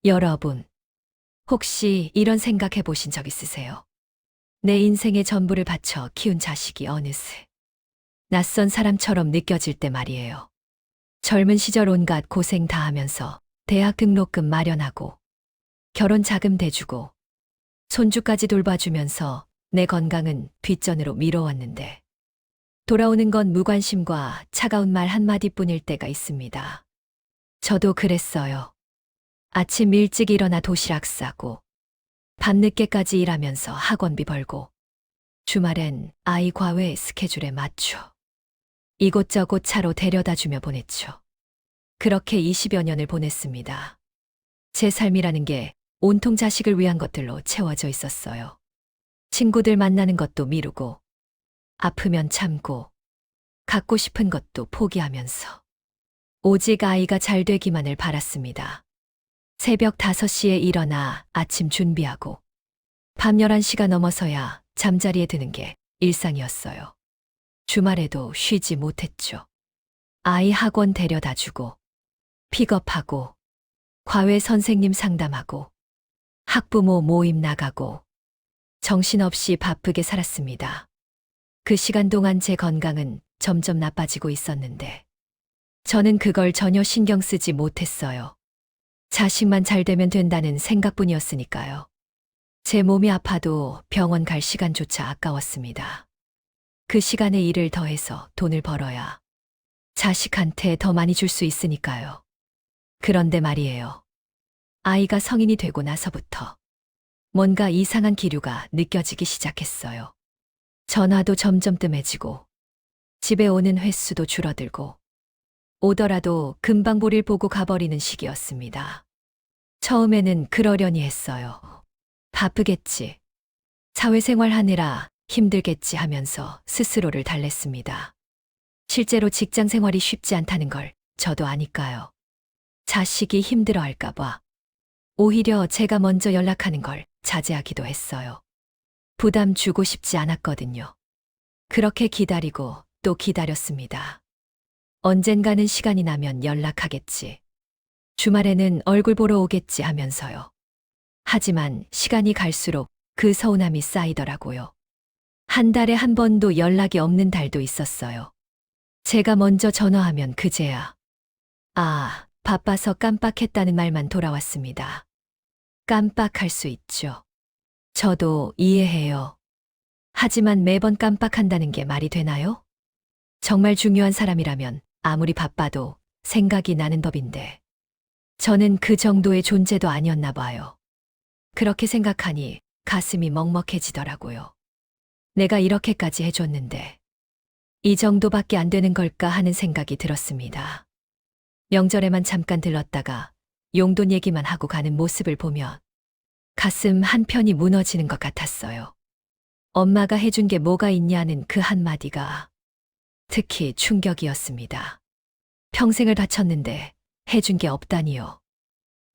여러분, 혹시 이런 생각 해보신 적 있으세요? 내 인생의 전부를 바쳐 키운 자식이 어느새 낯선 사람처럼 느껴질 때 말이에요. 젊은 시절 온갖 고생 다 하면서 대학 등록금 마련하고 결혼 자금 대주고 손주까지 돌봐주면서 내 건강은 뒷전으로 미뤄왔는데 돌아오는 건 무관심과 차가운 말 한마디뿐일 때가 있습니다. 저도 그랬어요. 아침 일찍 일어나 도시락 싸고 밤늦게까지 일하면서 학원비 벌고 주말엔 아이 과외 스케줄에 맞춰 이곳저곳 차로 데려다 주며 보냈죠. 그렇게 20여 년을 보냈습니다. 제 삶이라는 게 온통 자식을 위한 것들로 채워져 있었어요. 친구들 만나는 것도 미루고 아프면 참고 갖고 싶은 것도 포기하면서 오직 아이가 잘 되기만을 바랐습니다. 새벽 5시에 일어나 아침 준비하고 밤 11시가 넘어서야 잠자리에 드는 게 일상이었어요. 주말에도 쉬지 못했죠. 아이 학원 데려다 주고 픽업하고 과외 선생님 상담하고 학부모 모임 나가고 정신없이 바쁘게 살았습니다. 그 시간 동안 제 건강은 점점 나빠지고 있었는데 저는 그걸 전혀 신경 쓰지 못했어요. 자식만 잘 되면 된다는 생각뿐이었으니까요. 제 몸이 아파도 병원 갈 시간조차 아까웠습니다. 그 시간에 일을 더해서 돈을 벌어야 자식한테 더 많이 줄 수 있으니까요. 그런데 말이에요. 아이가 성인이 되고 나서부터 뭔가 이상한 기류가 느껴지기 시작했어요. 전화도 점점 뜸해지고 집에 오는 횟수도 줄어들고 오더라도 금방 볼일 보고 가버리는 시기였습니다. 처음에는 그러려니 했어요. 바쁘겠지. 사회생활 하느라 힘들겠지 하면서 스스로를 달랬습니다. 실제로 직장 생활이 쉽지 않다는 걸 저도 아니까요. 자식이 힘들어할까봐 오히려 제가 먼저 연락하는 걸 자제하기도 했어요. 부담 주고 싶지 않았거든요. 그렇게 기다리고 또 기다렸습니다. 언젠가는 시간이 나면 연락하겠지. 주말에는 얼굴 보러 오겠지 하면서요. 하지만 시간이 갈수록 그 서운함이 쌓이더라고요. 한 달에 한 번도 연락이 없는 달도 있었어요. 제가 먼저 전화하면 그제야 아, 바빠서 깜빡했다는 말만 돌아왔습니다. 깜빡할 수 있죠. 저도 이해해요. 하지만 매번 깜빡한다는 게 말이 되나요? 정말 중요한 사람이라면 아무리 바빠도 생각이 나는 법인데 저는 그 정도의 존재도 아니었나 봐요. 그렇게 생각하니 가슴이 먹먹해지더라고요. 내가 이렇게까지 해줬는데 이 정도밖에 안 되는 걸까 하는 생각이 들었습니다. 명절에만 잠깐 들렀다가 용돈 얘기만 하고 가는 모습을 보면 가슴 한편이 무너지는 것 같았어요. 엄마가 해준 게 뭐가 있냐는 그 한마디가 특히 충격이었습니다. 평생을 바쳤는데 해준 게 없다니요.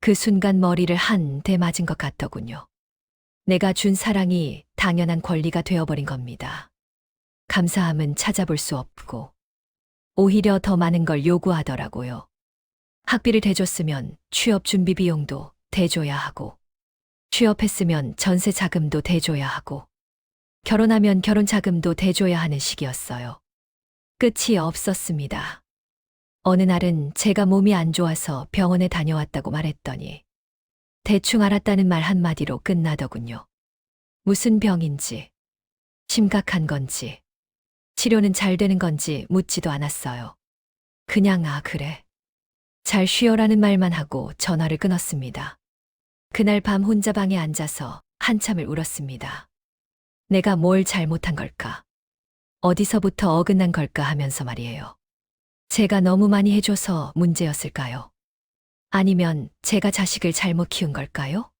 그 순간 머리를 한 대 맞은 것 같더군요. 내가 준 사랑이 당연한 권리가 되어버린 겁니다. 감사함은 찾아볼 수 없고 오히려 더 많은 걸 요구하더라고요. 학비를 대줬으면 취업 준비 비용도 대줘야 하고 취업했으면 전세 자금도 대줘야 하고 결혼하면 결혼 자금도 대줘야 하는 시기였어요. 끝이 없었습니다. 어느 날은 제가 몸이 안 좋아서 병원에 다녀왔다고 말했더니 대충 알았다는 말 한마디로 끝나더군요. 무슨 병인지, 심각한 건지, 치료는 잘 되는 건지 묻지도 않았어요. 그냥 아, 그래. 잘 쉬어라는 말만 하고 전화를 끊었습니다. 그날 밤 혼자 방에 앉아서 한참을 울었습니다. 내가 뭘 잘못한 걸까? 어디서부터 어긋난 걸까 하면서 말이에요. 제가 너무 많이 해줘서 문제였을까요? 아니면 제가 자식을 잘못 키운 걸까요?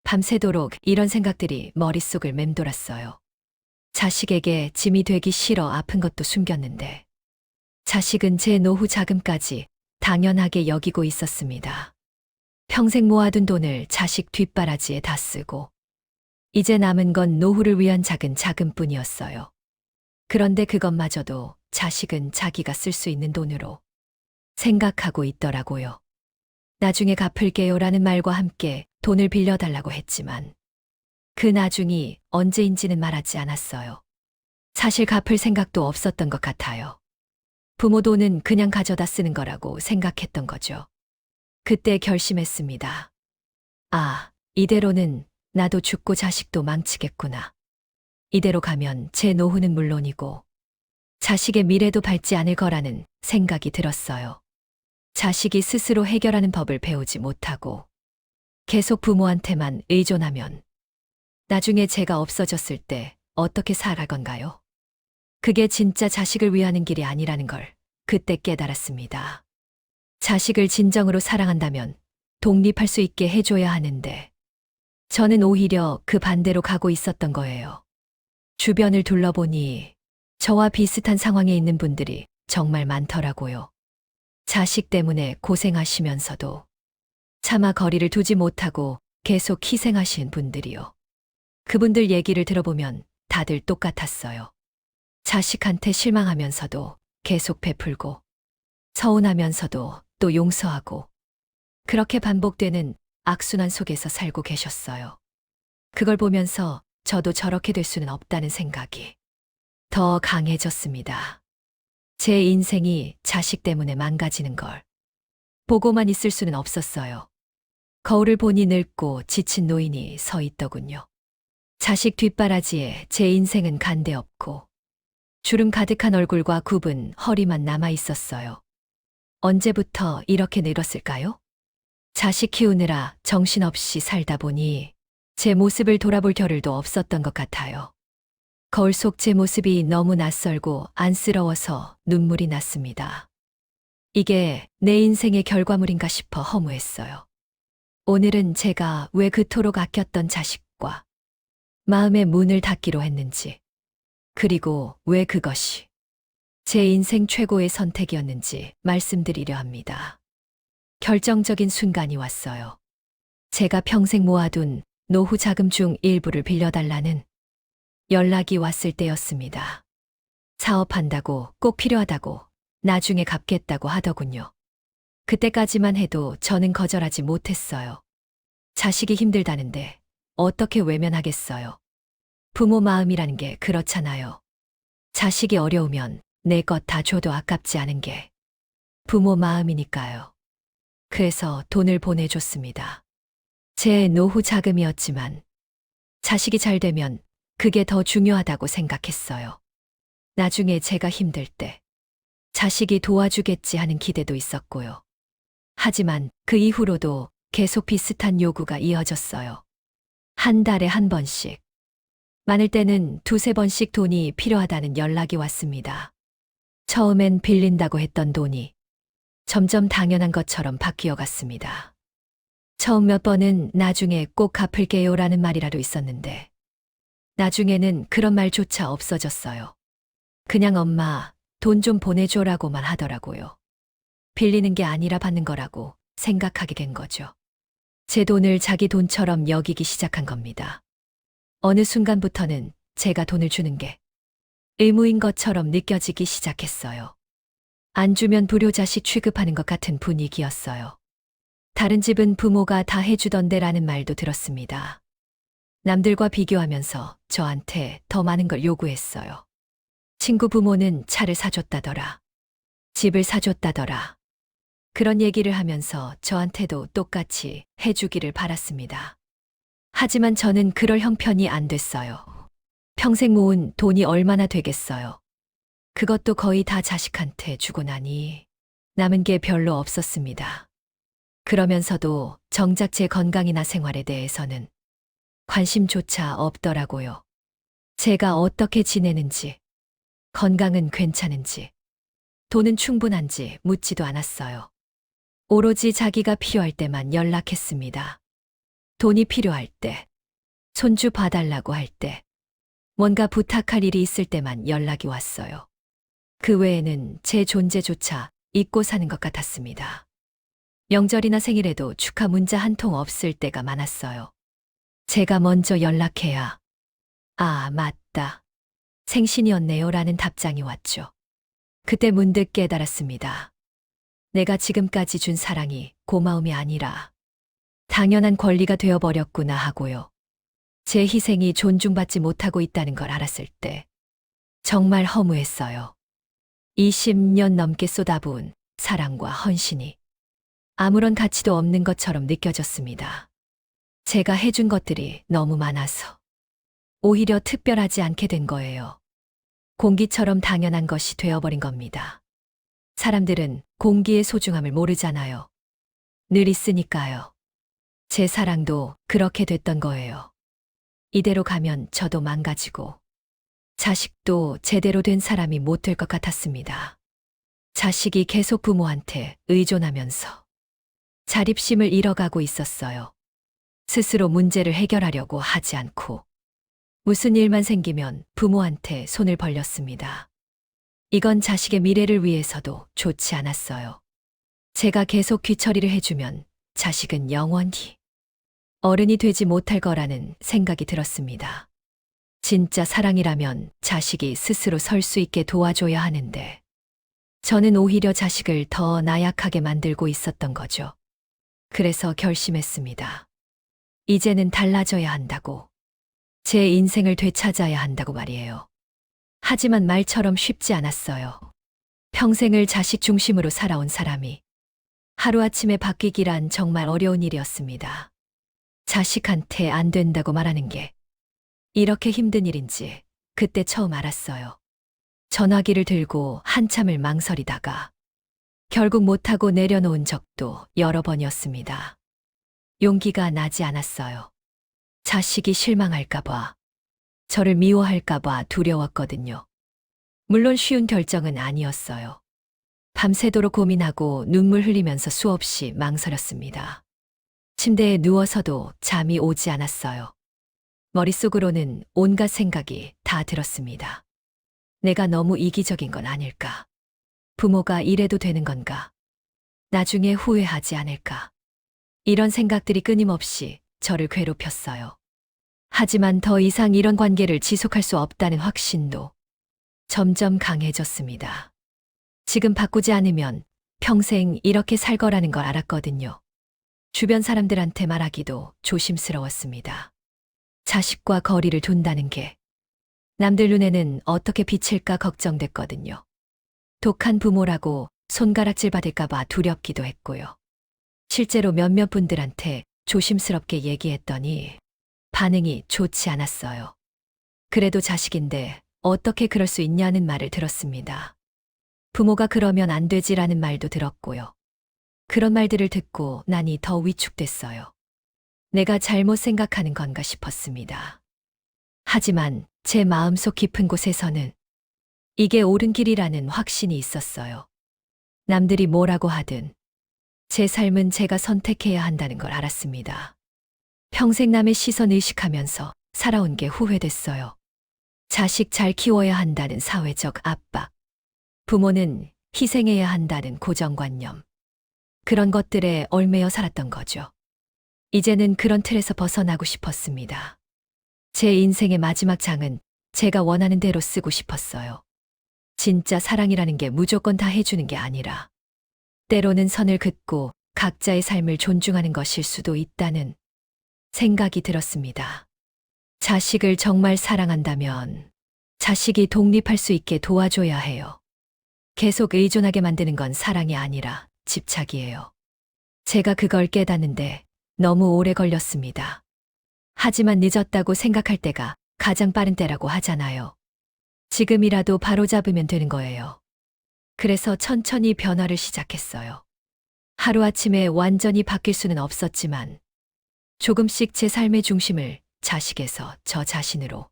밤새도록 이런 생각들이 머릿속을 맴돌았어요. 자식에게 짐이 되기 싫어 아픈 것도 숨겼는데 자식은 제 노후 자금까지 당연하게 여기고 있었습니다. 평생 모아둔 돈을 자식 뒷바라지에 다 쓰고 이제 남은 건 노후를 위한 작은 자금뿐이었어요. 그런데 그것마저도 자식은 자기가 쓸 수 있는 돈으로 생각하고 있더라고요. 나중에 갚을게요라는 말과 함께 돈을 빌려달라고 했지만 그 나중이 언제인지는 말하지 않았어요. 사실 갚을 생각도 없었던 것 같아요. 부모 돈은 그냥 가져다 쓰는 거라고 생각했던 거죠. 그때 결심했습니다. 아, 이대로는 나도 죽고 자식도 망치겠구나. 이대로 가면 제 노후는 물론이고 자식의 미래도 밝지 않을 거라는 생각이 들었어요. 자식이 스스로 해결하는 법을 배우지 못하고 계속 부모한테만 의존하면 나중에 제가 없어졌을 때 어떻게 살아갈 건가요? 그게 진짜 자식을 위하는 길이 아니라는 걸 그때 깨달았습니다. 자식을 진정으로 사랑한다면 독립할 수 있게 해줘야 하는데 저는 오히려 그 반대로 가고 있었던 거예요. 주변을 둘러보니 저와 비슷한 상황에 있는 분들이 정말 많더라고요. 자식 때문에 고생하시면서도 차마 거리를 두지 못하고 계속 희생하신 분들이요. 그분들 얘기를 들어보면 다들 똑같았어요. 자식한테 실망하면서도 계속 베풀고 서운하면서도 또 용서하고 그렇게 반복되는 악순환 속에서 살고 계셨어요. 그걸 보면서 저도 저렇게 될 수는 없다는 생각이 더 강해졌습니다. 제 인생이 자식 때문에 망가지는 걸 보고만 있을 수는 없었어요. 거울을 보니 늙고 지친 노인이 서 있더군요. 자식 뒷바라지에 제 인생은 간데없고 주름 가득한 얼굴과 굽은 허리만 남아 있었어요. 언제부터 이렇게 늙었을까요? 자식 키우느라 정신없이 살다 보니 제 모습을 돌아볼 겨를도 없었던 것 같아요. 거울 속 제 모습이 너무 낯설고 안쓰러워서 눈물이 났습니다. 이게 내 인생의 결과물인가 싶어 허무했어요. 오늘은 제가 왜 그토록 아꼈던 자식과 마음의 문을 닫기로 했는지, 그리고 왜 그것이 제 인생 최고의 선택이었는지 말씀드리려 합니다. 결정적인 순간이 왔어요. 제가 평생 모아둔 노후 자금 중 일부를 빌려달라는 연락이 왔을 때였습니다. 사업한다고 꼭 필요하다고 나중에 갚겠다고 하더군요. 그때까지만 해도 저는 거절하지 못했어요. 자식이 힘들다는데 어떻게 외면하겠어요. 부모 마음이라는 게 그렇잖아요. 자식이 어려우면 내 것 다 줘도 아깝지 않은 게 부모 마음이니까요. 그래서 돈을 보내줬습니다. 제 노후 자금이었지만 자식이 잘 되면 그게 더 중요하다고 생각했어요. 나중에 제가 힘들 때 자식이 도와주겠지 하는 기대도 있었고요. 하지만 그 이후로도 계속 비슷한 요구가 이어졌어요. 한 달에 한 번씩, 많을 때는 두세 번씩 돈이 필요하다는 연락이 왔습니다. 처음엔 빌린다고 했던 돈이 점점 당연한 것처럼 바뀌어 갔습니다. 처음 몇 번은 나중에 꼭 갚을게요라는 말이라도 있었는데 나중에는 그런 말조차 없어졌어요. 그냥 엄마 돈 좀 보내줘라고만 하더라고요. 빌리는 게 아니라 받는 거라고 생각하게 된 거죠. 제 돈을 자기 돈처럼 여기기 시작한 겁니다. 어느 순간부터는 제가 돈을 주는 게 의무인 것처럼 느껴지기 시작했어요. 안 주면 불효자식 취급하는 것 같은 분위기였어요. 다른 집은 부모가 다 해주던데라는 말도 들었습니다. 남들과 비교하면서 저한테 더 많은 걸 요구했어요. 친구 부모는 차를 사줬다더라. 집을 사줬다더라. 그런 얘기를 하면서 저한테도 똑같이 해주기를 바랐습니다. 하지만 저는 그럴 형편이 안 됐어요. 평생 모은 돈이 얼마나 되겠어요. 그것도 거의 다 자식한테 주고 나니 남은 게 별로 없었습니다. 그러면서도 정작 제 건강이나 생활에 대해서는 관심조차 없더라고요. 제가 어떻게 지내는지, 건강은 괜찮은지, 돈은 충분한지 묻지도 않았어요. 오로지 자기가 필요할 때만 연락했습니다. 돈이 필요할 때, 손주 봐달라고 할 때, 뭔가 부탁할 일이 있을 때만 연락이 왔어요. 그 외에는 제 존재조차 잊고 사는 것 같았습니다. 명절이나 생일에도 축하 문자 한 통 없을 때가 많았어요. 제가 먼저 연락해야, 아, 맞다. 생신이었네요 라는 답장이 왔죠. 그때 문득 깨달았습니다. 내가 지금까지 준 사랑이 고마움이 아니라 당연한 권리가 되어버렸구나 하고요. 제 희생이 존중받지 못하고 있다는 걸 알았을 때 정말 허무했어요. 20년 넘게 쏟아부은 사랑과 헌신이 아무런 가치도 없는 것처럼 느껴졌습니다. 제가 해준 것들이 너무 많아서 오히려 특별하지 않게 된 거예요. 공기처럼 당연한 것이 되어버린 겁니다. 사람들은 공기의 소중함을 모르잖아요. 늘 있으니까요. 제 사랑도 그렇게 됐던 거예요. 이대로 가면 저도 망가지고 자식도 제대로 된 사람이 못 될 것 같았습니다. 자식이 계속 부모한테 의존하면서 자립심을 잃어가고 있었어요. 스스로 문제를 해결하려고 하지 않고 무슨 일만 생기면 부모한테 손을 벌렸습니다. 이건 자식의 미래를 위해서도 좋지 않았어요. 제가 계속 뒤처리를 해주면 자식은 영원히 어른이 되지 못할 거라는 생각이 들었습니다. 진짜 사랑이라면 자식이 스스로 설 수 있게 도와줘야 하는데 저는 오히려 자식을 더 나약하게 만들고 있었던 거죠. 그래서 결심했습니다. 이제는 달라져야 한다고. 제 인생을 되찾아야 한다고 말이에요. 하지만 말처럼 쉽지 않았어요. 평생을 자식 중심으로 살아온 사람이 하루아침에 바뀌기란 정말 어려운 일이었습니다. 자식한테 안 된다고 말하는 게 이렇게 힘든 일인지 그때 처음 알았어요. 전화기를 들고 한참을 망설이다가 결국 못하고 내려놓은 적도 여러 번이었습니다. 용기가 나지 않았어요. 자식이 실망할까봐, 저를 미워할까봐 두려웠거든요. 물론 쉬운 결정은 아니었어요. 밤새도록 고민하고 눈물 흘리면서 수없이 망설였습니다. 침대에 누워서도 잠이 오지 않았어요. 머릿속으로는 온갖 생각이 다 들었습니다. 내가 너무 이기적인 건 아닐까? 부모가 이래도 되는 건가? 나중에 후회하지 않을까? 이런 생각들이 끊임없이 저를 괴롭혔어요. 하지만 더 이상 이런 관계를 지속할 수 없다는 확신도 점점 강해졌습니다. 지금 바꾸지 않으면 평생 이렇게 살 거라는 걸 알았거든요. 주변 사람들한테 말하기도 조심스러웠습니다. 자식과 거리를 둔다는 게 남들 눈에는 어떻게 비칠까 걱정됐거든요. 독한 부모라고 손가락질 받을까봐 두렵기도 했고요. 실제로 몇몇 분들한테 조심스럽게 얘기했더니 반응이 좋지 않았어요. 그래도 자식인데 어떻게 그럴 수 있냐는 말을 들었습니다. 부모가 그러면 안 되지라는 말도 들었고요. 그런 말들을 듣고 나니 더 위축됐어요. 내가 잘못 생각하는 건가 싶었습니다. 하지만 제 마음속 깊은 곳에서는 이게 옳은 길이라는 확신이 있었어요. 남들이 뭐라고 하든 제 삶은 제가 선택해야 한다는 걸 알았습니다. 평생 남의 시선 의식하면서 살아온 게 후회됐어요. 자식 잘 키워야 한다는 사회적 압박, 부모는 희생해야 한다는 고정관념, 그런 것들에 얽매여 살았던 거죠. 이제는 그런 틀에서 벗어나고 싶었습니다. 제 인생의 마지막 장은 제가 원하는 대로 쓰고 싶었어요. 진짜 사랑이라는 게 무조건 다 해주는 게 아니라 때로는 선을 긋고 각자의 삶을 존중하는 것일 수도 있다는 생각이 들었습니다. 자식을 정말 사랑한다면 자식이 독립할 수 있게 도와줘야 해요. 계속 의존하게 만드는 건 사랑이 아니라 집착이에요. 제가 그걸 깨닫는데 너무 오래 걸렸습니다. 하지만 늦었다고 생각할 때가 가장 빠른 때라고 하잖아요. 지금이라도 바로잡으면 되는 거예요. 그래서 천천히 변화를 시작했어요. 하루아침에 완전히 바뀔 수는 없었지만 조금씩 제 삶의 중심을 자식에서 저 자신으로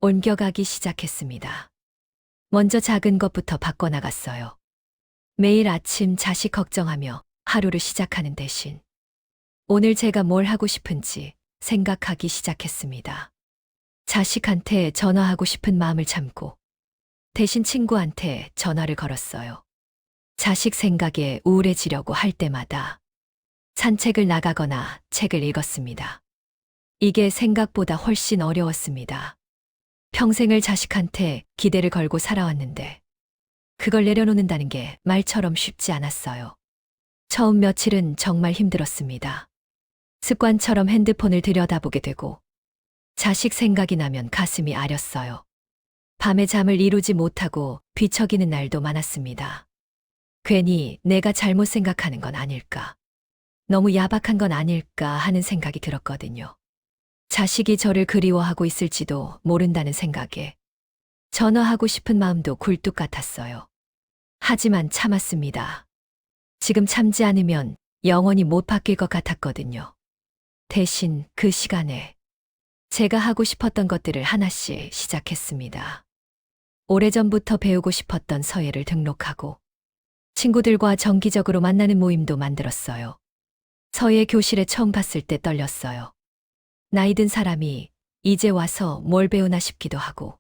옮겨가기 시작했습니다. 먼저 작은 것부터 바꿔나갔어요. 매일 아침 자식 걱정하며 하루를 시작하는 대신 오늘 제가 뭘 하고 싶은지 생각하기 시작했습니다. 자식한테 전화하고 싶은 마음을 참고 대신 친구한테 전화를 걸었어요. 자식 생각에 우울해지려고 할 때마다 산책을 나가거나 책을 읽었습니다. 이게 생각보다 훨씬 어려웠습니다. 평생을 자식한테 기대를 걸고 살아왔는데 그걸 내려놓는다는 게 말처럼 쉽지 않았어요. 처음 며칠은 정말 힘들었습니다. 습관처럼 핸드폰을 들여다보게 되고 자식 생각이 나면 가슴이 아렸어요. 밤에 잠을 이루지 못하고 뒤척이는 날도 많았습니다. 괜히 내가 잘못 생각하는 건 아닐까, 너무 야박한 건 아닐까 하는 생각이 들었거든요. 자식이 저를 그리워하고 있을지도 모른다는 생각에 전화하고 싶은 마음도 굴뚝 같았어요. 하지만 참았습니다. 지금 참지 않으면 영원히 못 바뀔 것 같았거든요. 대신 그 시간에 제가 하고 싶었던 것들을 하나씩 시작했습니다. 오래전부터 배우고 싶었던 서예를 등록하고 친구들과 정기적으로 만나는 모임도 만들었어요. 서예 교실에 처음 갔을 때 떨렸어요. 나이 든 사람이 이제 와서 뭘 배우나 싶기도 하고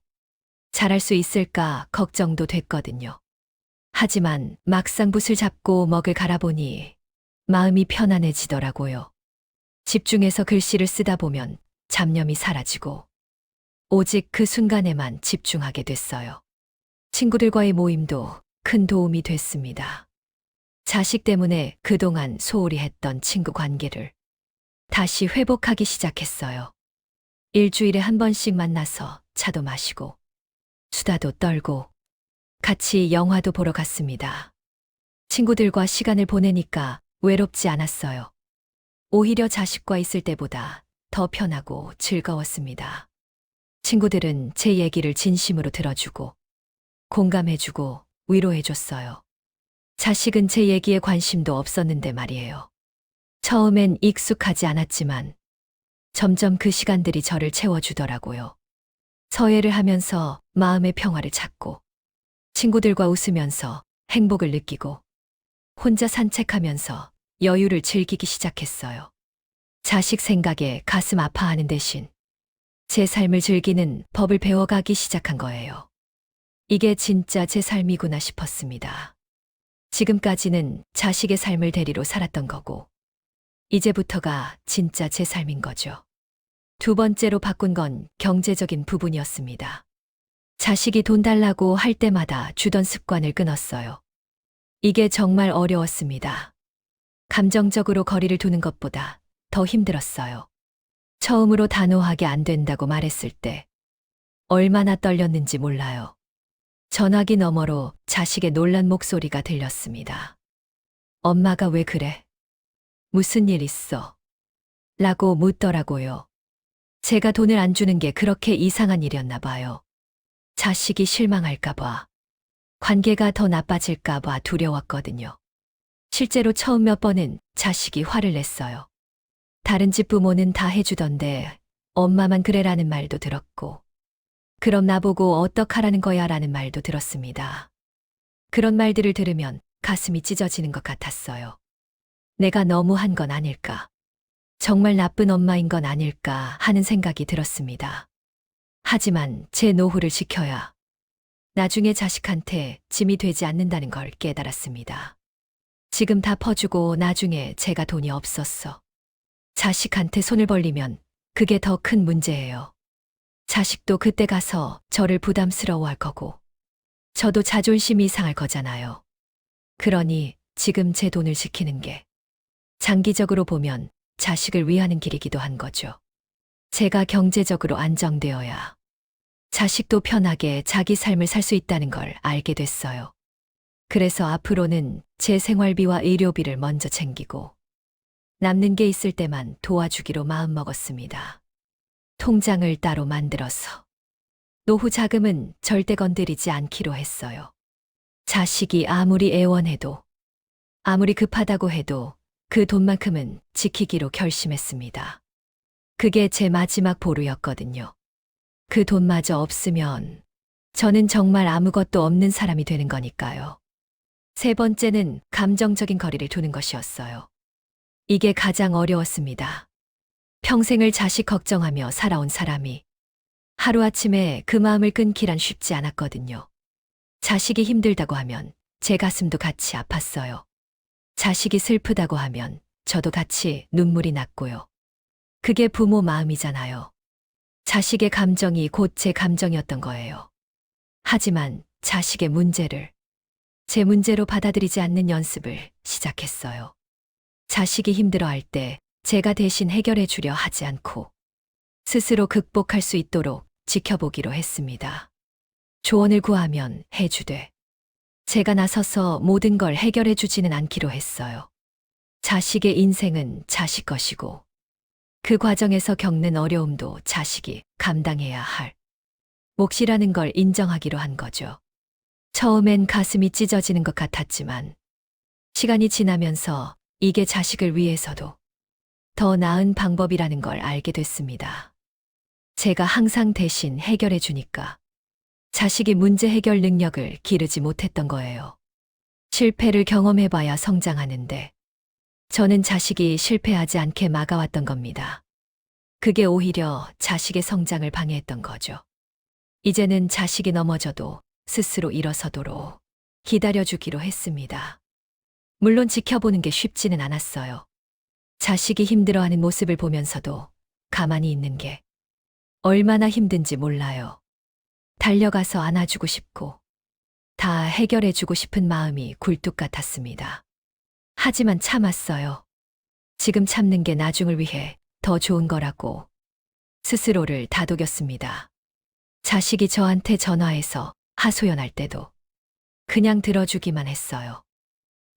잘할 수 있을까 걱정도 됐거든요. 하지만 막상 붓을 잡고 먹을 갈아보니 마음이 편안해지더라고요. 집중해서 글씨를 쓰다 보면 잡념이 사라지고 오직 그 순간에만 집중하게 됐어요. 친구들과의 모임도 큰 도움이 됐습니다. 자식 때문에 그동안 소홀히 했던 친구 관계를 다시 회복하기 시작했어요. 일주일에 한 번씩 만나서 차도 마시고 수다도 떨고 같이 영화도 보러 갔습니다. 친구들과 시간을 보내니까 외롭지 않았어요. 오히려 자식과 있을 때보다 더 편하고 즐거웠습니다. 친구들은 제 얘기를 진심으로 들어주고 공감해주고 위로해줬어요. 자식은 제 얘기에 관심도 없었는데 말이에요. 처음엔 익숙하지 않았지만 점점 그 시간들이 저를 채워주더라고요. 서예를 하면서 마음의 평화를 찾고 친구들과 웃으면서 행복을 느끼고 혼자 산책하면서 여유를 즐기기 시작했어요. 자식 생각에 가슴 아파하는 대신 제 삶을 즐기는 법을 배워가기 시작한 거예요. 이게 진짜 제 삶이구나 싶었습니다. 지금까지는 자식의 삶을 대리로 살았던 거고 이제부터가 진짜 제 삶인 거죠. 두 번째로 바꾼 건 경제적인 부분이었습니다. 자식이 돈 달라고 할 때마다 주던 습관을 끊었어요. 이게 정말 어려웠습니다. 감정적으로 거리를 두는 것보다 더 힘들었어요. 처음으로 단호하게 안 된다고 말했을 때 얼마나 떨렸는지 몰라요. 전화기 너머로 자식의 놀란 목소리가 들렸습니다. 엄마가 왜 그래? 무슨 일 있어? 라고 묻더라고요. 제가 돈을 안 주는 게 그렇게 이상한 일이었나 봐요. 자식이 실망할까봐, 관계가 더 나빠질까봐 두려웠거든요. 실제로 처음 몇 번은 자식이 화를 냈어요. 다른 집 부모는 다 해주던데 엄마만 그래라는 말도 들었고, 그럼 나보고 어떡하라는 거야 라는 말도 들었습니다. 그런 말들을 들으면 가슴이 찢어지는 것 같았어요. 내가 너무 한 건 아닐까, 정말 나쁜 엄마인 건 아닐까 하는 생각이 들었습니다. 하지만 제 노후를 지켜야 나중에 자식한테 짐이 되지 않는다는 걸 깨달았습니다. 지금 다 퍼주고 나중에 제가 돈이 없었어 자식한테 손을 벌리면 그게 더 큰 문제예요. 자식도 그때 가서 저를 부담스러워할 거고 저도 자존심이 상할 거잖아요. 그러니 지금 제 돈을 지키는 게 장기적으로 보면 자식을 위하는 길이기도 한 거죠. 제가 경제적으로 안정되어야 자식도 편하게 자기 삶을 살 수 있다는 걸 알게 됐어요. 그래서 앞으로는 제 생활비와 의료비를 먼저 챙기고 남는 게 있을 때만 도와주기로 마음먹었습니다. 통장을 따로 만들어서 노후 자금은 절대 건드리지 않기로 했어요. 자식이 아무리 애원해도, 아무리 급하다고 해도 그 돈만큼은 지키기로 결심했습니다. 그게 제 마지막 보루였거든요. 그 돈마저 없으면 저는 정말 아무것도 없는 사람이 되는 거니까요. 세 번째는 감정적인 거리를 두는 것이었어요. 이게 가장 어려웠습니다. 평생을 자식 걱정하며 살아온 사람이 하루아침에 그 마음을 끊기란 쉽지 않았거든요. 자식이 힘들다고 하면 제 가슴도 같이 아팠어요. 자식이 슬프다고 하면 저도 같이 눈물이 났고요. 그게 부모 마음이잖아요. 자식의 감정이 곧 제 감정이었던 거예요. 하지만 자식의 문제를 제 문제로 받아들이지 않는 연습을 시작했어요. 자식이 힘들어할 때 제가 대신 해결해 주려 하지 않고 스스로 극복할 수 있도록 지켜보기로 했습니다. 조언을 구하면 해주되 제가 나서서 모든 걸 해결해 주지는 않기로 했어요. 자식의 인생은 자식 것이고 그 과정에서 겪는 어려움도 자식이 감당해야 할 몫이라는 걸 인정하기로 한 거죠. 처음엔 가슴이 찢어지는 것 같았지만 시간이 지나면서 이게 자식을 위해서도 더 나은 방법이라는 걸 알게 됐습니다. 제가 항상 대신 해결해 주니까 자식이 문제 해결 능력을 기르지 못했던 거예요. 실패를 경험해봐야 성장하는데 저는 자식이 실패하지 않게 막아왔던 겁니다. 그게 오히려 자식의 성장을 방해했던 거죠. 이제는 자식이 넘어져도 스스로 일어서도록 기다려주기로 했습니다. 물론 지켜보는 게 쉽지는 않았어요. 자식이 힘들어하는 모습을 보면서도 가만히 있는 게 얼마나 힘든지 몰라요. 달려가서 안아주고 싶고 다 해결해주고 싶은 마음이 굴뚝 같았습니다. 하지만 참았어요. 지금 참는 게 나중을 위해 더 좋은 거라고 스스로를 다독였습니다. 자식이 저한테 전화해서 하소연할 때도 그냥 들어주기만 했어요.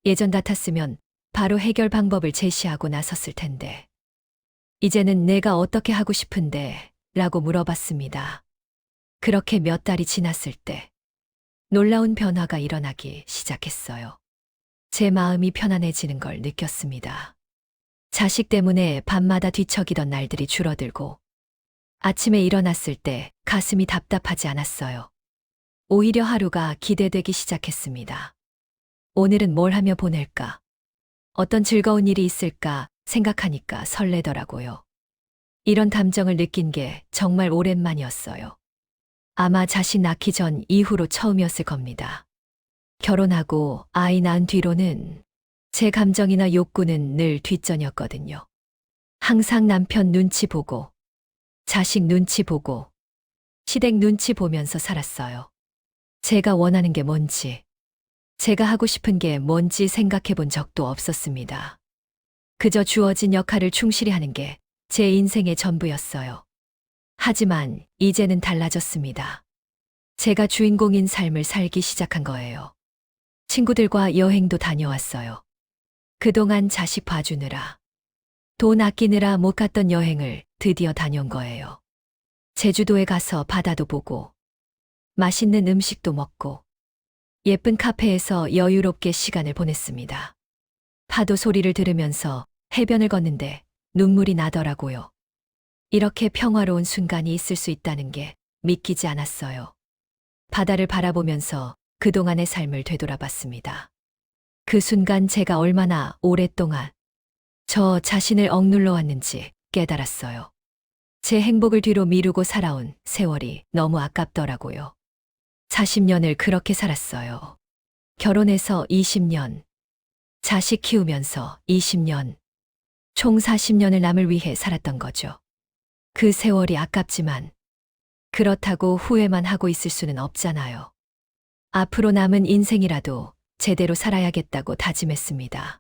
예전 같았으면 바로 해결 방법을 제시하고 나섰을 텐데 이제는 내가 어떻게 하고 싶은데 라고 물어봤습니다. 그렇게 몇 달이 지났을 때 놀라운 변화가 일어나기 시작했어요. 제 마음이 편안해지는 걸 느꼈습니다. 자식 때문에 밤마다 뒤척이던 날들이 줄어들고 아침에 일어났을 때 가슴이 답답하지 않았어요. 오히려 하루가 기대되기 시작했습니다. 오늘은 뭘 하며 보낼까? 어떤 즐거운 일이 있을까 생각하니까 설레더라고요. 이런 감정을 느낀 게 정말 오랜만이었어요. 아마 자식 낳기 전 이후로 처음이었을 겁니다. 결혼하고 아이 낳은 뒤로는 제 감정이나 욕구는 늘 뒷전이었거든요. 항상 남편 눈치 보고, 자식 눈치 보고, 시댁 눈치 보면서 살았어요. 제가 원하는 게 뭔지, 제가 하고 싶은 게 뭔지 생각해 본 적도 없었습니다. 그저 주어진 역할을 충실히 하는 게 제 인생의 전부였어요. 하지만 이제는 달라졌습니다. 제가 주인공인 삶을 살기 시작한 거예요. 친구들과 여행도 다녀왔어요. 그동안 자식 봐주느라, 돈 아끼느라 못 갔던 여행을 드디어 다녀온 거예요. 제주도에 가서 바다도 보고, 맛있는 음식도 먹고, 예쁜 카페에서 여유롭게 시간을 보냈습니다. 파도 소리를 들으면서 해변을 걷는데 눈물이 나더라고요. 이렇게 평화로운 순간이 있을 수 있다는 게 믿기지 않았어요. 바다를 바라보면서 그동안의 삶을 되돌아봤습니다. 그 순간 제가 얼마나 오랫동안 저 자신을 억눌러 왔는지 깨달았어요. 제 행복을 뒤로 미루고 살아온 세월이 너무 아깝더라고요. 40년을 그렇게 살았어요. 결혼해서 20년, 자식 키우면서 20년, 총 40년을 남을 위해 살았던 거죠. 그 세월이 아깝지만 그렇다고 후회만 하고 있을 수는 없잖아요. 앞으로 남은 인생이라도 제대로 살아야겠다고 다짐했습니다.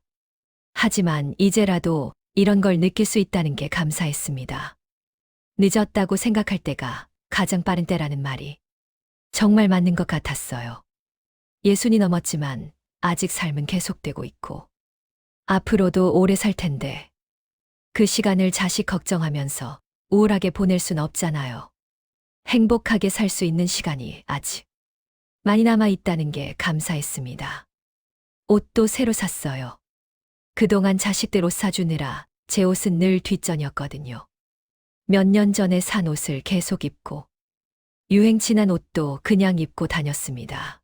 하지만 이제라도 이런 걸 느낄 수 있다는 게 감사했습니다. 늦었다고 생각할 때가 가장 빠른 때라는 말이 정말 맞는 것 같았어요. 60이 넘었지만 아직 삶은 계속되고 있고 앞으로도 오래 살 텐데 그 시간을 자식 걱정하면서 우울하게 보낼 순 없잖아요. 행복하게 살 수 있는 시간이 아직 많이 남아 있다는 게 감사했습니다. 옷도 새로 샀어요. 그동안 자식들 옷 사주느라 제 옷은 늘 뒷전이었거든요. 몇 년 전에 산 옷을 계속 입고 유행 지난 옷도 그냥 입고 다녔습니다.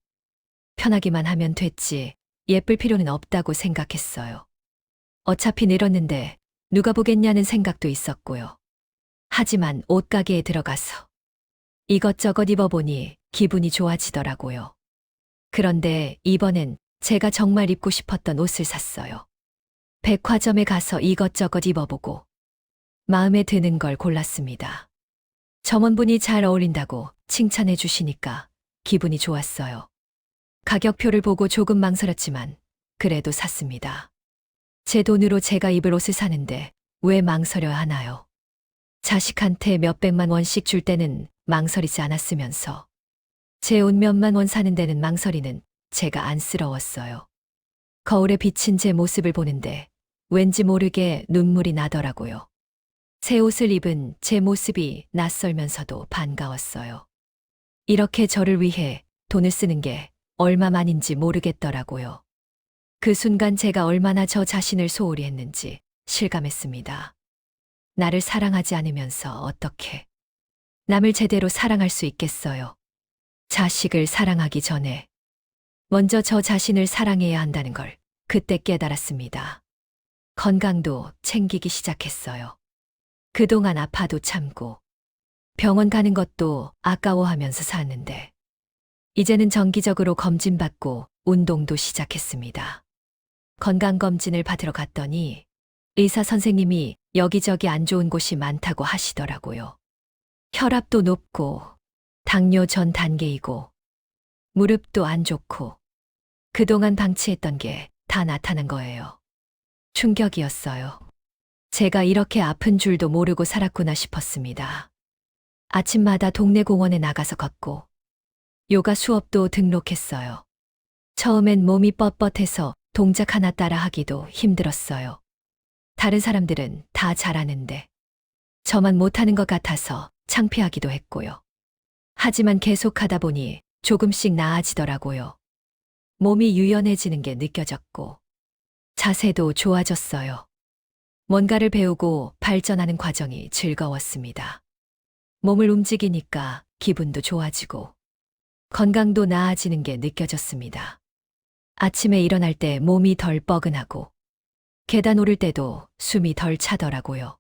편하기만 하면 됐지 예쁠 필요는 없다고 생각했어요. 어차피 늙었는데 누가 보겠냐는 생각도 있었고요. 하지만 옷가게에 들어가서 이것저것 입어보니 기분이 좋아지더라고요. 그런데 이번엔 제가 정말 입고 싶었던 옷을 샀어요. 백화점에 가서 이것저것 입어보고 마음에 드는 걸 골랐습니다. 점원분이 잘 어울린다고 칭찬해 주시니까 기분이 좋았어요. 가격표를 보고 조금 망설였지만 그래도 샀습니다. 제 돈으로 제가 입을 옷을 사는데 왜 망설여야 하나요? 자식한테 몇백만 원씩 줄 때는 망설이지 않았으면서 제 옷 몇만 원 사는 데는 망설이는 제가 안쓰러웠어요. 거울에 비친 제 모습을 보는데 왠지 모르게 눈물이 나더라고요. 새 옷을 입은 제 모습이 낯설면서도 반가웠어요. 이렇게 저를 위해 돈을 쓰는 게 얼마만인지 모르겠더라고요. 그 순간 제가 얼마나 저 자신을 소홀히 했는지 실감했습니다. 나를 사랑하지 않으면서 어떻게 남을 제대로 사랑할 수 있겠어요? 자식을 사랑하기 전에 먼저 저 자신을 사랑해야 한다는 걸 그때 깨달았습니다. 건강도 챙기기 시작했어요. 그동안 아파도 참고 병원 가는 것도 아까워하면서 살았는데 이제는 정기적으로 검진받고 운동도 시작했습니다. 건강검진을 받으러 갔더니 의사 선생님이 여기저기 안 좋은 곳이 많다고 하시더라고요. 혈압도 높고 당뇨 전 단계이고 무릎도 안 좋고 그동안 방치했던 게 다 나타난 거예요. 충격이었어요. 제가 이렇게 아픈 줄도 모르고 살았구나 싶었습니다. 아침마다 동네 공원에 나가서 걷고 요가 수업도 등록했어요. 처음엔 몸이 뻣뻣해서 동작 하나 따라 하기도 힘들었어요. 다른 사람들은 다 잘하는데 저만 못하는 것 같아서 창피하기도 했고요. 하지만 계속하다 보니 조금씩 나아지더라고요. 몸이 유연해지는 게 느껴졌고 자세도 좋아졌어요. 뭔가를 배우고 발전하는 과정이 즐거웠습니다. 몸을 움직이니까 기분도 좋아지고 건강도 나아지는 게 느껴졌습니다. 아침에 일어날 때 몸이 덜 뻐근하고 계단 오를 때도 숨이 덜 차더라고요.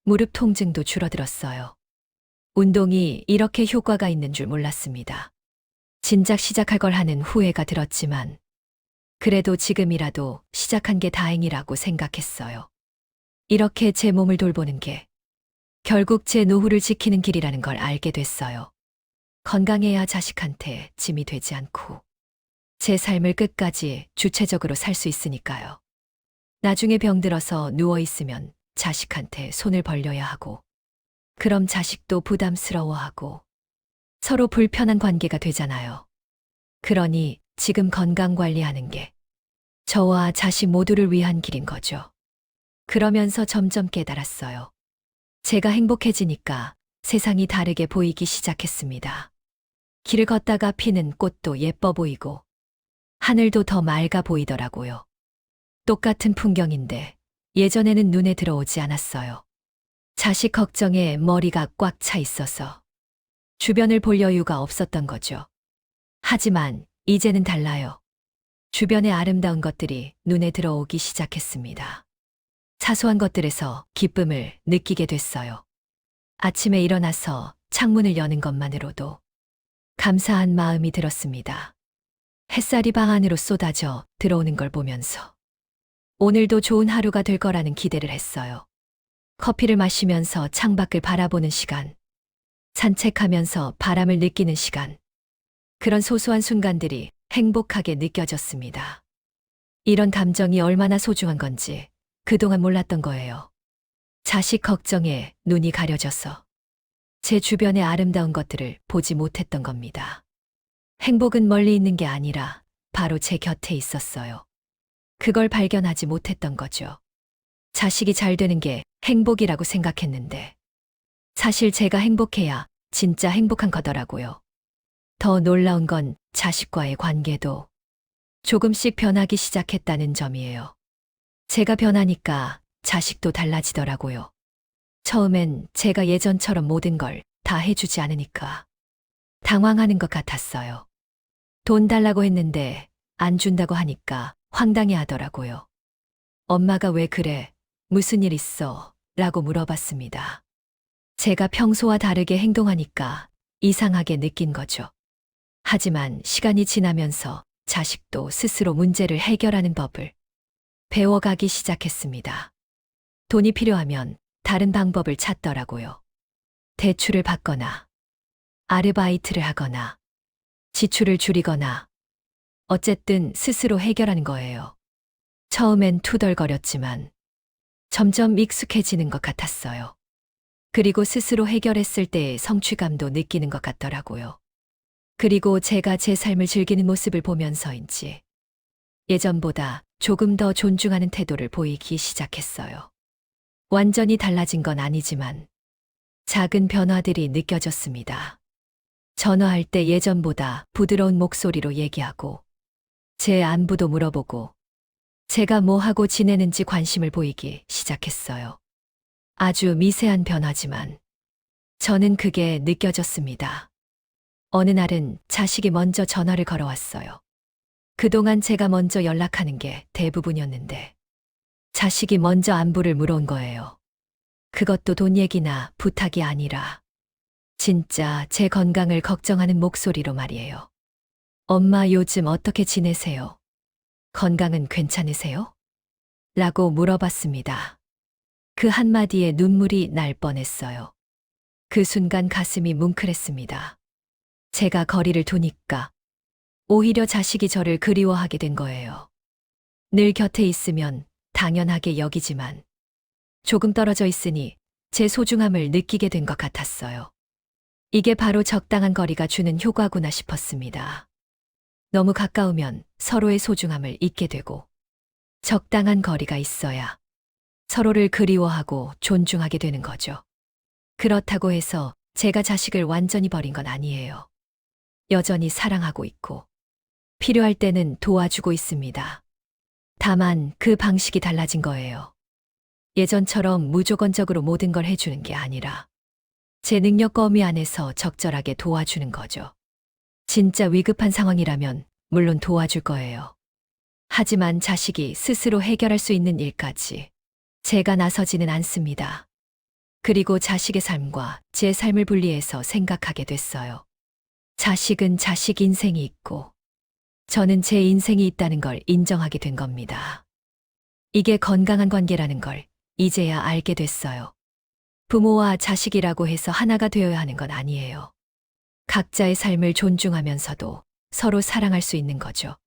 무릎 통증도 줄어들었어요. 운동이 이렇게 효과가 있는 줄 몰랐습니다. 진작 시작할 걸 하는 후회가 들었지만 그래도 지금이라도 시작한 게 다행이라고 생각했어요. 이렇게 제 몸을 돌보는 게 결국 제 노후를 지키는 길이라는 걸 알게 됐어요. 건강해야 자식한테 짐이 되지 않고 제 삶을 끝까지 주체적으로 살 수 있으니까요. 나중에 병들어서 누워있으면 자식한테 손을 벌려야 하고 그럼 자식도 부담스러워하고 서로 불편한 관계가 되잖아요. 그러니 지금 건강 관리하는 게 저와 자식 모두를 위한 길인 거죠. 그러면서 점점 깨달았어요. 제가 행복해지니까 세상이 다르게 보이기 시작했습니다. 길을 걷다가 피는 꽃도 예뻐 보이고 하늘도 더 맑아 보이더라고요. 똑같은 풍경인데 예전에는 눈에 들어오지 않았어요. 자식 걱정에 머리가 꽉 차 있어서 주변을 볼 여유가 없었던 거죠. 하지만 이제는 달라요. 주변의 아름다운 것들이 눈에 들어오기 시작했습니다. 사소한 것들에서 기쁨을 느끼게 됐어요. 아침에 일어나서 창문을 여는 것만으로도 감사한 마음이 들었습니다. 햇살이 방 안으로 쏟아져 들어오는 걸 보면서 오늘도 좋은 하루가 될 거라는 기대를 했어요. 커피를 마시면서 창밖을 바라보는 시간, 산책하면서 바람을 느끼는 시간, 그런 소소한 순간들이 행복하게 느껴졌습니다. 이런 감정이 얼마나 소중한 건지 그동안 몰랐던 거예요. 자식 걱정에 눈이 가려져서 제 주변의 아름다운 것들을 보지 못했던 겁니다. 행복은 멀리 있는 게 아니라 바로 제 곁에 있었어요. 그걸 발견하지 못했던 거죠. 자식이 잘 되는 게 행복이라고 생각했는데 사실 제가 행복해야 진짜 행복한 거더라고요. 더 놀라운 건 자식과의 관계도 조금씩 변하기 시작했다는 점이에요. 제가 변하니까 자식도 달라지더라고요. 처음엔 제가 예전처럼 모든 걸 다 해주지 않으니까 당황하는 것 같았어요. 돈 달라고 했는데 안 준다고 하니까 황당해 하더라고요. 엄마가 왜 그래? 무슨 일 있어? 라고 물어봤습니다. 제가 평소와 다르게 행동하니까 이상하게 느낀 거죠. 하지만 시간이 지나면서 자식도 스스로 문제를 해결하는 법을 배워가기 시작했습니다. 돈이 필요하면 다른 방법을 찾더라고요. 대출을 받거나, 아르바이트를 하거나, 지출을 줄이거나, 어쨌든 스스로 해결하는 거예요. 처음엔 투덜거렸지만 점점 익숙해지는 것 같았어요. 그리고 스스로 해결했을 때의 성취감도 느끼는 것 같더라고요. 그리고 제가 제 삶을 즐기는 모습을 보면서인지 예전보다 조금 더 존중하는 태도를 보이기 시작했어요. 완전히 달라진 건 아니지만 작은 변화들이 느껴졌습니다. 전화할 때 예전보다 부드러운 목소리로 얘기하고 제 안부도 물어보고 제가 뭐 하고 지내는지 관심을 보이기 시작했어요. 아주 미세한 변화지만 저는 그게 느껴졌습니다. 어느 날은 자식이 먼저 전화를 걸어왔어요. 그동안 제가 먼저 연락하는 게 대부분이었는데 자식이 먼저 안부를 물어온 거예요. 그것도 돈 얘기나 부탁이 아니라 진짜 제 건강을 걱정하는 목소리로 말이에요. 엄마 요즘 어떻게 지내세요? 건강은 괜찮으세요? 라고 물어봤습니다. 그 한마디에 눈물이 날 뻔했어요. 그 순간 가슴이 뭉클했습니다. 제가 거리를 두니까 오히려 자식이 저를 그리워하게 된 거예요. 늘 곁에 있으면 당연하게 여기지만 조금 떨어져 있으니 제 소중함을 느끼게 된 것 같았어요. 이게 바로 적당한 거리가 주는 효과구나 싶었습니다. 너무 가까우면 서로의 소중함을 잊게 되고 적당한 거리가 있어야 서로를 그리워하고 존중하게 되는 거죠. 그렇다고 해서 제가 자식을 완전히 버린 건 아니에요. 여전히 사랑하고 있고 필요할 때는 도와주고 있습니다. 다만 그 방식이 달라진 거예요. 예전처럼 무조건적으로 모든 걸 해주는 게 아니라 제 능력 범위 안에서 적절하게 도와주는 거죠. 진짜 위급한 상황이라면 물론 도와줄 거예요. 하지만 자식이 스스로 해결할 수 있는 일까지 제가 나서지는 않습니다. 그리고 자식의 삶과 제 삶을 분리해서 생각하게 됐어요. 자식은 자식 인생이 있고 저는 제 인생이 있다는 걸 인정하게 된 겁니다. 이게 건강한 관계라는 걸 이제야 알게 됐어요. 부모와 자식이라고 해서 하나가 되어야 하는 건 아니에요. 각자의 삶을 존중하면서도 서로 사랑할 수 있는 거죠.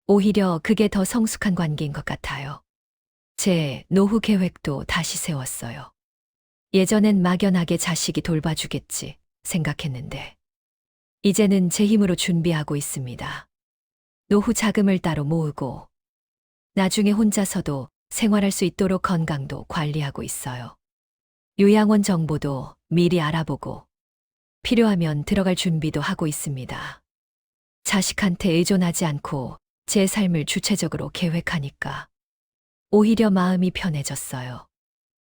오히려 그게 더 성숙한 관계인 것 같아요. 제 노후 계획도 다시 세웠어요. 예전엔 막연하게 자식이 돌봐주겠지 생각했는데 이제는 제 힘으로 준비하고 있습니다. 노후 자금을 따로 모으고 나중에 혼자서도 생활할 수 있도록 건강도 관리하고 있어요. 요양원 정보도 미리 알아보고 필요하면 들어갈 준비도 하고 있습니다. 자식한테 의존하지 않고 제 삶을 주체적으로 계획하니까 오히려 마음이 편해졌어요.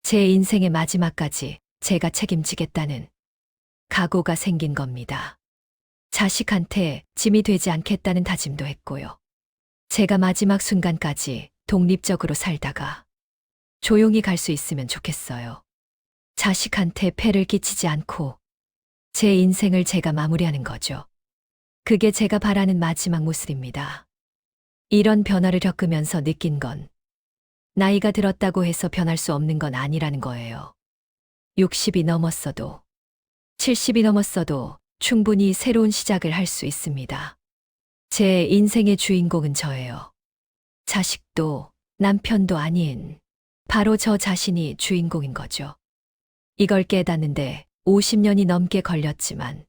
제 인생의 마지막까지 제가 책임지겠다는 각오가 생긴 겁니다. 자식한테 짐이 되지 않겠다는 다짐도 했고요. 제가 마지막 순간까지 독립적으로 살다가 조용히 갈 수 있으면 좋겠어요. 자식한테 폐를 끼치지 않고 제 인생을 제가 마무리하는 거죠. 그게 제가 바라는 마지막 모습입니다. 이런 변화를 겪으면서 느낀 건 나이가 들었다고 해서 변할 수 없는 건 아니라는 거예요. 60이 넘었어도 70이 넘었어도 충분히 새로운 시작을 할 수 있습니다. 제 인생의 주인공은 저예요. 자식도 남편도 아닌 바로 저 자신이 주인공인 거죠. 이걸 깨닫는데 50년이 넘게 걸렸지만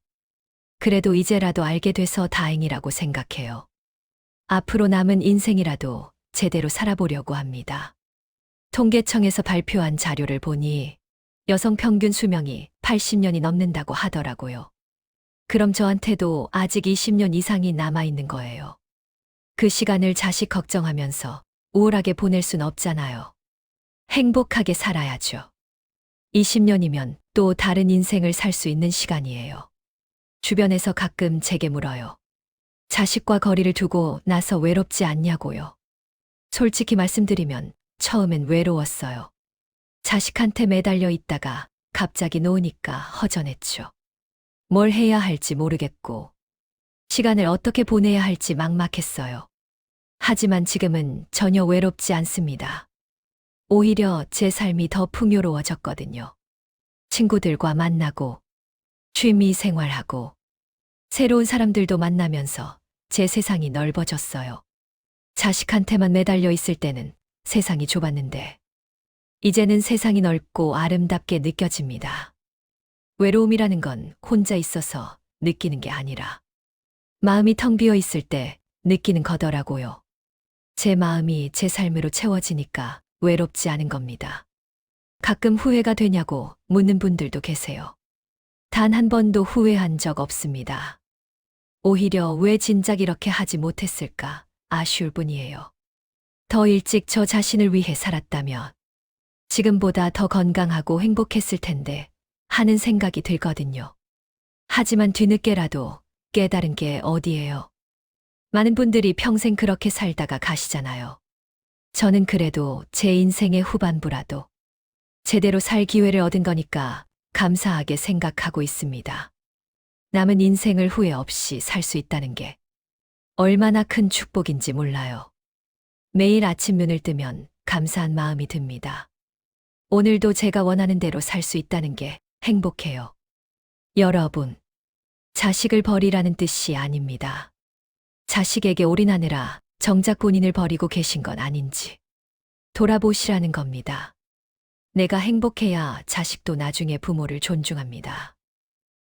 그래도 이제라도 알게 돼서 다행이라고 생각해요. 앞으로 남은 인생이라도 제대로 살아보려고 합니다. 통계청에서 발표한 자료를 보니 여성 평균 수명이 80년이 넘는다고 하더라고요. 그럼 저한테도 아직 20년 이상이 남아있는 거예요. 그 시간을 자식 걱정하면서 우울하게 보낼 순 없잖아요. 행복하게 살아야죠. 20년이면 또 다른 인생을 살 수 있는 시간이에요. 주변에서 가끔 제게 물어요. 자식과 거리를 두고 나서 외롭지 않냐고요. 솔직히 말씀드리면 처음엔 외로웠어요. 자식한테 매달려 있다가 갑자기 놓으니까 허전했죠. 뭘 해야 할지 모르겠고 시간을 어떻게 보내야 할지 막막했어요. 하지만 지금은 전혀 외롭지 않습니다. 오히려 제 삶이 더 풍요로워졌거든요. 친구들과 만나고 취미 생활하고 새로운 사람들도 만나면서 제 세상이 넓어졌어요. 자식한테만 매달려 있을 때는 세상이 좁았는데, 이제는 세상이 넓고 아름답게 느껴집니다. 외로움이라는 건 혼자 있어서 느끼는 게 아니라, 마음이 텅 비어 있을 때 느끼는 거더라고요. 제 마음이 제 삶으로 채워지니까 외롭지 않은 겁니다. 가끔 후회가 되냐고 묻는 분들도 계세요. 단 한 번도 후회한 적 없습니다. 오히려 왜 진작 이렇게 하지 못했을까 아쉬울 뿐이에요. 더 일찍 저 자신을 위해 살았다면 지금보다 더 건강하고 행복했을 텐데 하는 생각이 들거든요. 하지만 뒤늦게라도 깨달은 게 어디예요. 많은 분들이 평생 그렇게 살다가 가시잖아요. 저는 그래도 제 인생의 후반부라도 제대로 살 기회를 얻은 거니까 감사하게 생각하고 있습니다. 남은 인생을 후회 없이 살 수 있다는 게 얼마나 큰 축복인지 몰라요. 매일 아침 눈을 뜨면 감사한 마음이 듭니다. 오늘도 제가 원하는 대로 살 수 있다는 게 행복해요. 여러분, 자식을 버리라는 뜻이 아닙니다. 자식에게 올인하느라 정작 본인을 버리고 계신 건 아닌지 돌아보시라는 겁니다. 내가 행복해야 자식도 나중에 부모를 존중합니다.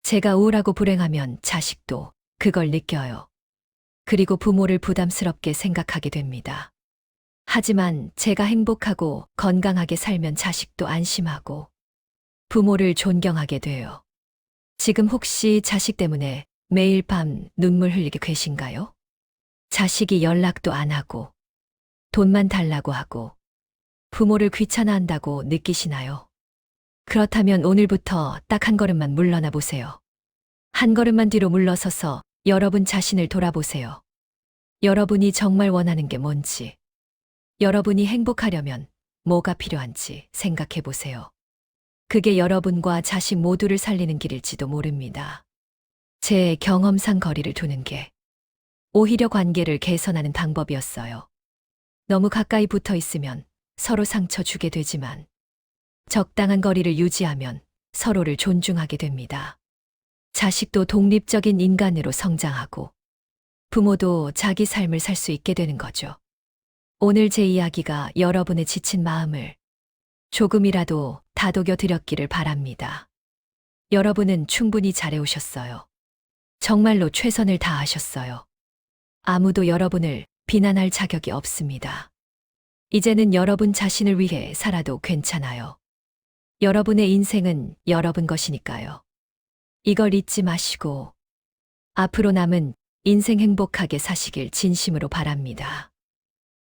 제가 우울하고 불행하면 자식도 그걸 느껴요. 그리고 부모를 부담스럽게 생각하게 됩니다. 하지만 제가 행복하고 건강하게 살면 자식도 안심하고 부모를 존경하게 돼요. 지금 혹시 자식 때문에 매일 밤 눈물 흘리게 계신가요? 자식이 연락도 안 하고 돈만 달라고 하고 부모를 귀찮아한다고 느끼시나요? 그렇다면 오늘부터 딱 한 걸음만 물러나 보세요. 한 걸음만 뒤로 물러서서 여러분 자신을 돌아보세요. 여러분이 정말 원하는 게 뭔지, 여러분이 행복하려면 뭐가 필요한지 생각해 보세요. 그게 여러분과 자식 모두를 살리는 길일지도 모릅니다. 제 경험상 거리를 두는 게 오히려 관계를 개선하는 방법이었어요. 너무 가까이 붙어 있으면 서로 상처 주게 되지만 적당한 거리를 유지하면 서로를 존중하게 됩니다. 자식도 독립적인 인간으로 성장하고 부모도 자기 삶을 살 수 있게 되는 거죠. 오늘 제 이야기가 여러분의 지친 마음을 조금이라도 다독여 드렸기를 바랍니다. 여러분은 충분히 잘해오셨어요. 정말로 최선을 다하셨어요. 아무도 여러분을 비난할 자격이 없습니다. 이제는 여러분 자신을 위해 살아도 괜찮아요. 여러분의 인생은 여러분 것이니까요. 이걸 잊지 마시고 앞으로 남은 인생 행복하게 사시길 진심으로 바랍니다.